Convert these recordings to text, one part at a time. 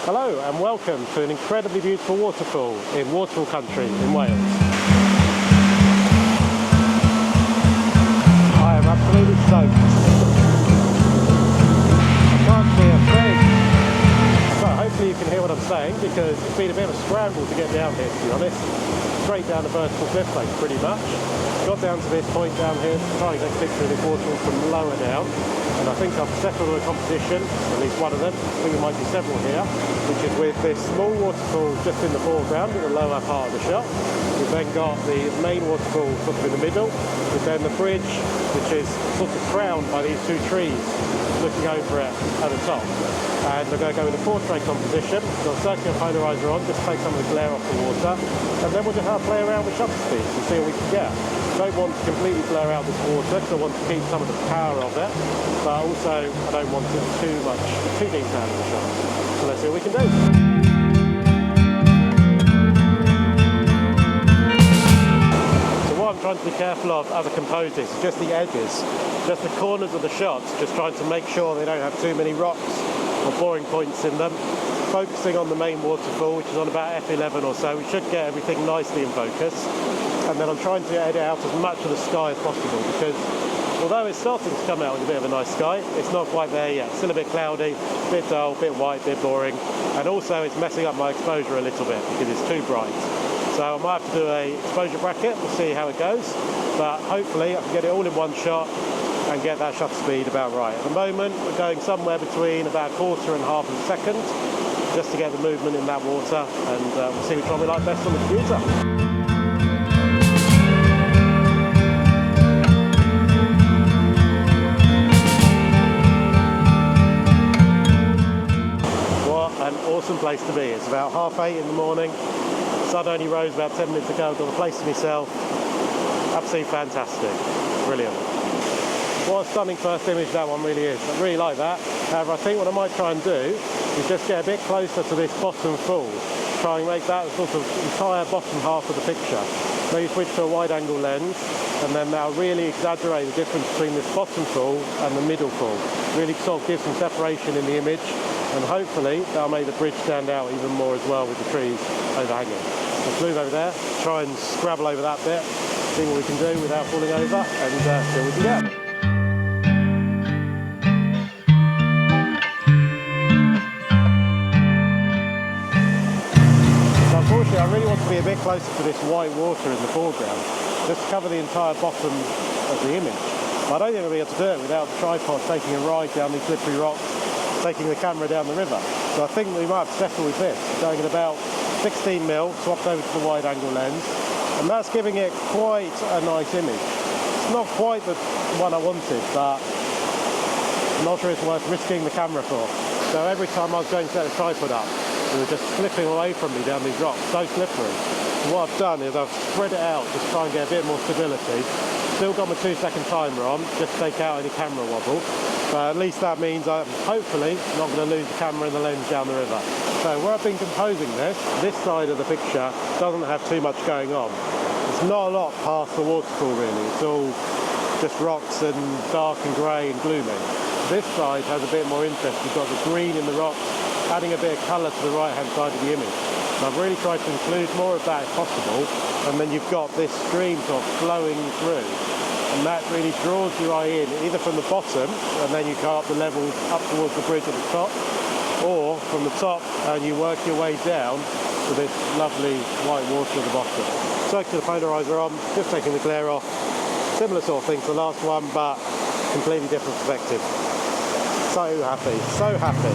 Hello and welcome to an incredibly beautiful waterfall in Waterfall Country in Wales. I am absolutely stoked. I can't see a thing. So hopefully you can hear what I'm saying, because it's been a bit of a scramble to get down here, to be honest. Straight down the vertical cliff face pretty much. Got down to this point down here to try and take a picture of this waterfall from lower down. And I think I've settled a competition, at least one of them. I think there might be several here, which is with this small waterfall just in the foreground in the lower part of the shot. We've then got the main waterfall sort of in the middle, with then the bridge, which is sort of crowned by these two trees looking over it at the top. And we're going to go with a portrait composition. Got a circular polarizer on, just take some of the glare off the water, and then we'll just have a play around with shutter speeds and see what we can get. I don't want to completely blur out this water because I want to keep some of the power of it, but also I don't want it too deep down in the shot. So let's see what we can do. What I'm trying to be careful of as a composer is just the edges, just the corners of the shots, just trying to make sure they don't have too many rocks or boring points in them. Focusing on the main waterfall, which is on about f11 or so, we should get everything nicely in focus. And then I'm trying to edit out as much of the sky as possible, because although it's starting to come out with a bit of a nice sky, it's not quite there yet. It's still a bit cloudy, a bit dull, a bit white, a bit boring, and also it's messing up my exposure a little bit because it's too bright. So I might have to do a exposure bracket. We'll see how it goes, but hopefully I can get it all in one shot and get that shutter speed about right. At the moment we're going somewhere between about 1/4 and 1/2 of a second, just to get the movement in that water, and we'll see which one we like best on the computer. An awesome place to be. It's about 8:30 in the morning. Sun only rose about 10 minutes ago. Got the place to myself. Absolutely fantastic. Brilliant. What a stunning first image that one really is. I really like that. However, I think what I might try and do is just get a bit closer to this bottom fall. Try and make that sort of entire bottom half of the picture. Maybe switch to a wide angle lens, and then that'll really exaggerate the difference between this bottom fall and the middle fall. Really sort of give some separation in the image, and hopefully that'll make the bridge stand out even more as well with the trees overhanging. Let's move over there, try and scrabble over that bit, see what we can do without falling over, and see what we can get. So unfortunately I really want to be a bit closer to this white water in the foreground, just to cover the entire bottom of the image. But I don't think I'll be able to do it without the tripod taking a ride down these slippery rocks, taking the camera down the river. So I think we might have to settle with this, going at about 16mm, swapped over to the wide angle lens, and that's giving it quite a nice image. It's not quite the one I wanted, but I'm not sure it's worth risking the camera for. So every time I was going to set the tripod up, it was just slipping away from me down these rocks, so slippery. So what I've done is I've spread it out, just try and get a bit more stability. Still got my 2-second timer on, just to take out any camera wobble. But at least that means I'm hopefully not going to lose the camera and the lens down the river. So where I've been composing this side of the picture doesn't have too much going on. There's not a lot past the waterfall really. It's all just rocks and dark and grey and gloomy. This side has a bit more interest. You've got the green in the rocks, adding a bit of colour to the right-hand side of the image. So I've really tried to include more of that if possible, and then you've got this stream sort of flowing through, and that really draws your eye in, either from the bottom, and then you go up the levels up towards the bridge at the top, or from the top and you work your way down to this lovely white water at the bottom. Circular polarizer on, just taking the glare off. Similar sort of thing to the last one, but completely different perspective. So happy, so happy.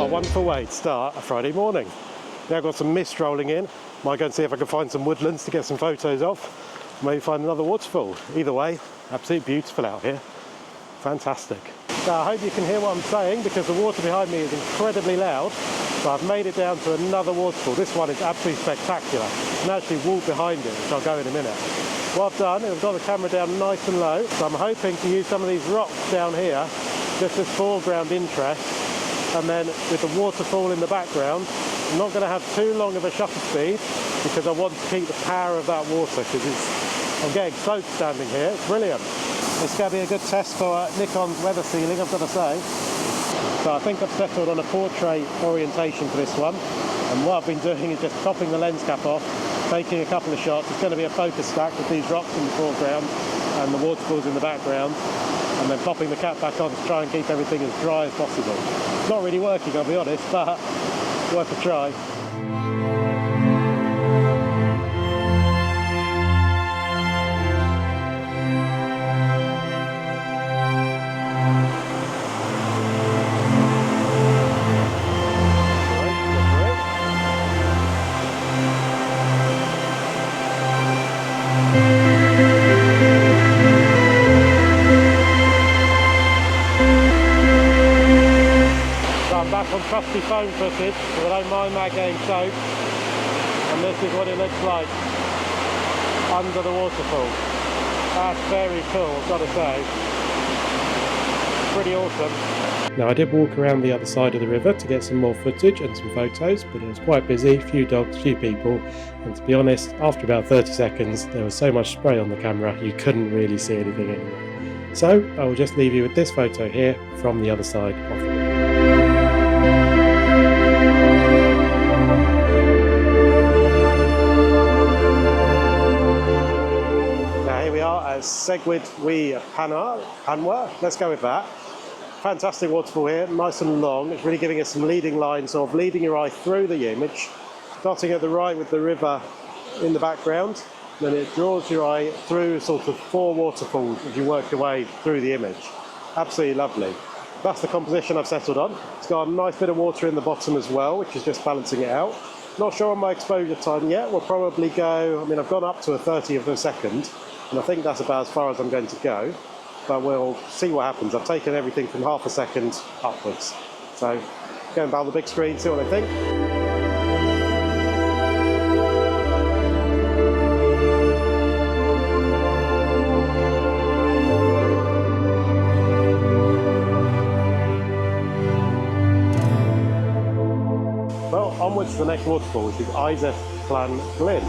Wonderful way to start a Friday morning. Now I've got some mist rolling in. Might go and see if I can find some woodlands to get some photos of. Maybe find another waterfall. Either way, absolutely beautiful out here. Fantastic. Now, I hope you can hear what I'm saying because the water behind me is incredibly loud. So I've made it down to another waterfall. This one is absolutely spectacular. You can actually walk behind it, which I'll go in a minute. What I've done is I've got the camera down nice and low, so I'm hoping to use some of these rocks down here, just as foreground interest, and then with the waterfall in the background. I'm not going to have too long of a shutter speed because I want to keep the power of that water because I'm getting soaked standing here. It's brilliant. It's going to be a good test for Nikon's weather sealing, I've got to say. So I think I've settled on a portrait orientation for this one, and what I've been doing is just topping the lens cap off, taking a couple of shots. It's going to be a focus stack with these rocks in the foreground and the waterfalls in the background, and then popping the cap back on to try and keep everything as dry as possible. It's not really working, I'll be honest, but worth a try. On trusty phone footage, so I don't mind that getting soaked, and this is what it looks like under the waterfall. That's very cool, I've got to say. Pretty awesome. Now I did walk around the other side of the river to get some more footage and some photos, but it was quite busy, few dogs, few people, and to be honest, after about 30 seconds there was so much spray on the camera you couldn't really see anything anyway. So I will just leave you with this photo here from the other side of the river. Segwyd Wy Panwa, let's go with that. Fantastic waterfall here, nice and long. It's really giving us some leading lines, sort of leading your eye through the image. Starting at the right with the river in the background, then it draws your eye through sort of 4 waterfalls as you work your way through the image. Absolutely lovely. That's the composition I've settled on. It's got a nice bit of water in the bottom as well, which is just balancing it out. Not sure on my exposure time yet. We'll probably go, I mean, I've gone up to a 30th of a second, and I think that's about as far as I'm going to go, but we'll see what happens. I've taken everything from half a second upwards. So, going down the big screen, see what I think. Well, onwards to the next waterfall, which is Iseth Glyn.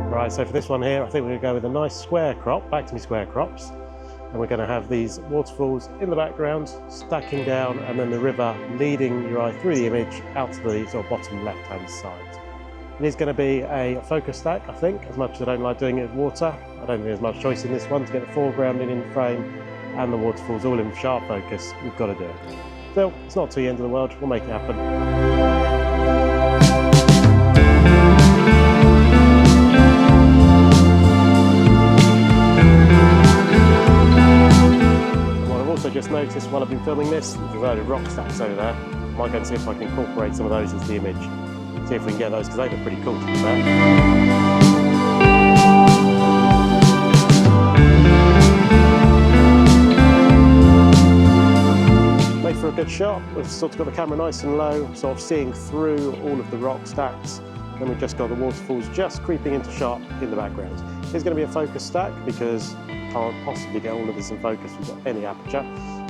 Right, so for this one here, I think we're going to go with a nice square crop, back to me square crops, and we're going to have these waterfalls in the background, stacking down, and then the river leading your eye through the image out to the sort of bottom left-hand side. It is going to be a focus stack, I think, as much as I don't like doing it with water. I don't think there's much choice in this one to get the foreground in frame and the waterfalls all in sharp focus. We've got to do it. Still, it's not to the end of the world, we'll make it happen. Just noticed while I've been filming this, there's a load of rock stacks over there. I might go and see if I can incorporate some of those into the image. See if we can get those, because they look pretty cool to be fair. Made for a good shot. We've sort of got the camera nice and low, sort of seeing through all of the rock stacks. Then we've just got the waterfalls just creeping into shot in the background. It's going to be a focus stack because can't possibly get all of this in focus without any aperture.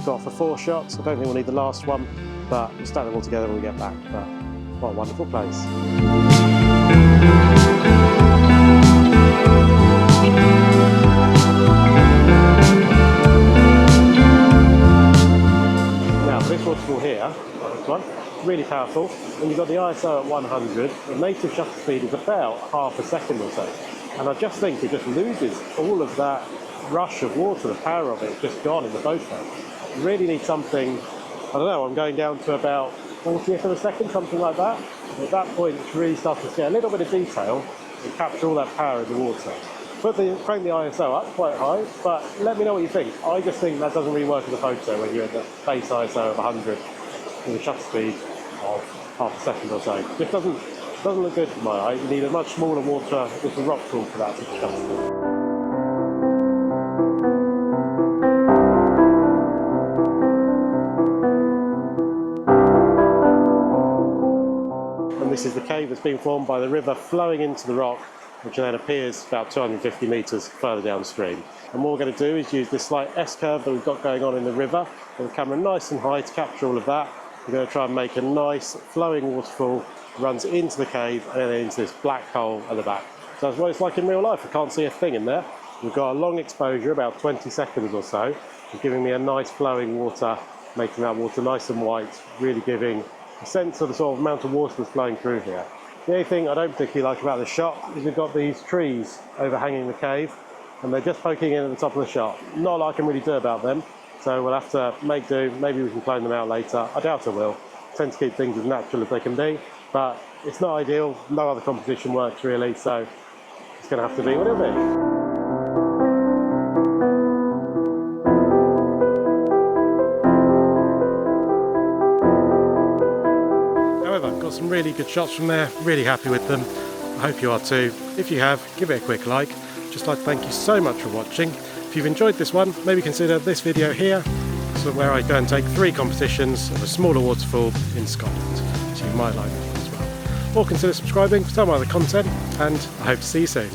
Got for 4 shots. I don't think we'll need the last one, but we'll stack them all together when we get back. But what a wonderful place. Now for this waterfall here, this one, really powerful. When you've got the ISO at 100, the native shutter speed is about half a second or so. And I just think it just loses all of that rush of water, the power of it is just gone in the photo. You really need something, I don't know, I'm going down to about 40th of a second, something like that. And at that point it's really starting to get a little bit of detail and capture all that power in the water. Crank the ISO up quite high, but let me know what you think. I just think that doesn't really work as a photo when you're at the base ISO of 100 with a shutter speed of half a second or so. It just doesn't Doesn't look good for my eye. You need a much smaller water with a rock pool for that to come. And this is the cave that's been formed by the river flowing into the rock, which then appears about 250 metres further downstream. And what we're going to do is use this slight S-curve that we've got going on in the river, with the camera nice and high to capture all of that. We're going to try and make a nice flowing waterfall, runs into the cave and then into this black hole at the back. So that's what it's like in real life. I can't see a thing in there. We've got a long exposure, about 20 seconds or so, giving me a nice flowing water, making that water nice and white, really giving a sense of the sort of amount of water that's flowing through here. The only thing I don't particularly like about this shot is we've got these trees overhanging the cave and they're just poking in at the top of the shot. Not a lot I can really do about them, so we'll have to make do. Maybe we can clone them out later. I doubt I will. I tend to keep things as natural as they can be, but it's not ideal. No other composition works really, so it's going to have to be what it'll be. Got some really good shots from there, really happy with them. I hope you are too. If you have, give it a quick like. Just like to thank you so much for watching. If you've enjoyed this one, maybe consider this video here, so where I go and take 3 competitions of a smaller waterfall in Scotland. So you might like that as well. Or consider subscribing for some other content, and I hope to see you soon.